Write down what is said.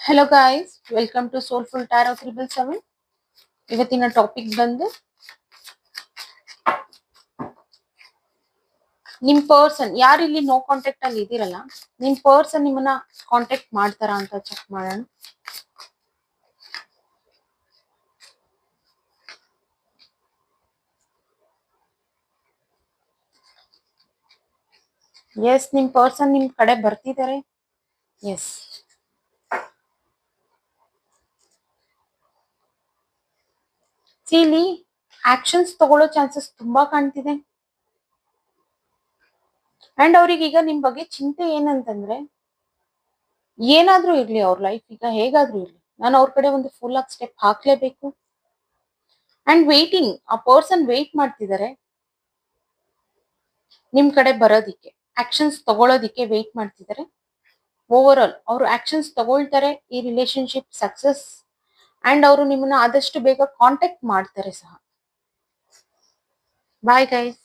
Hello guys, welcome to soulful tarot 777. ಇವತ್ತಿನ topic ಬಂದು ನಿಮ್ ಪರ್ಸನ್ ಯಾರು ಇಲ್ಲಿ ನೋ ಕಾಂಟ್ಯಾಕ್ಟ್ ಅಲ್ಲಿ ಇದ್ದೀರಲ್ಲ, ನಿಮ್ ಪರ್ಸನ್ ನಿಮ್ಮನ್ನ ಕಾಂಟ್ಯಾಕ್ಟ್ ಮಾಡ್ತಾರಾ ಅಂತ ಚೆಕ್ ಮಾಡೋಣ. ಎಸ್, ನಿಮ್ ಪರ್ಸನ್ ನಿಮ್ ಕಡೆ ಬರ್ತಿದ್ದಾರೆ. ಎಸ್, ಇಲ್ಲಿ ಆಕ್ಷನ್ಸ್ ತಗೊಳ್ಳೋ ಚಾನ್ಸಸ್ ತುಂಬಾ ಕಾಣ್ತಿದೆ. ಅಂಡ್ ಅವ್ರಿಗೆ ಈಗ ನಿಮ್ ಬಗ್ಗೆ ಚಿಂತೆ ಏನಂತಂದ್ರೆ, ಏನಾದ್ರೂ ಇರ್ಲಿ ಅವ್ರ ಲೈಫ್ ಈಗ ಹೇಗಾದ್ರೂ ಇರ್ಲಿ, ನಾನು ಅವ್ರ ಕಡೆ ಒಂದು ಫುಲ್ ಆಗಿ ಸ್ಟೆಪ್ ಹಾಕ್ಲೇಬೇಕು. ಅಂಡ್ ವೇಟಿಂಗ್, ಆ ಪರ್ಸನ್ ವೇಟ್ ಮಾಡ್ತಿದ್ದಾರೆ ನಿಮ್ ಕಡೆ ಬರೋದಿಕ್ಕೆ, ಆಕ್ಷನ್ಸ್ ತಗೊಳ್ಳೋದಿಕ್ಕೆ ವೇಟ್ ಮಾಡ್ತಿದ್ದಾರೆ. ಓವರ್ ಆಲ್ ಅವರು ಆಕ್ಷನ್ಸ್ ತಗೊಳ್ತಾರೆ, ಈ ರಿಲೇಶನ್ಶಿಪ್ ಸಕ್ಸಸ್. ಅಂಡ್ ಅವರು ನಿಮ್ಮನ್ನ ಆದಷ್ಟು ಬೇಗ ಕಾಂಟ್ಯಾಕ್ಟ್ ಮಾಡ್ತಾರೆ ಸಹ. Bye guys.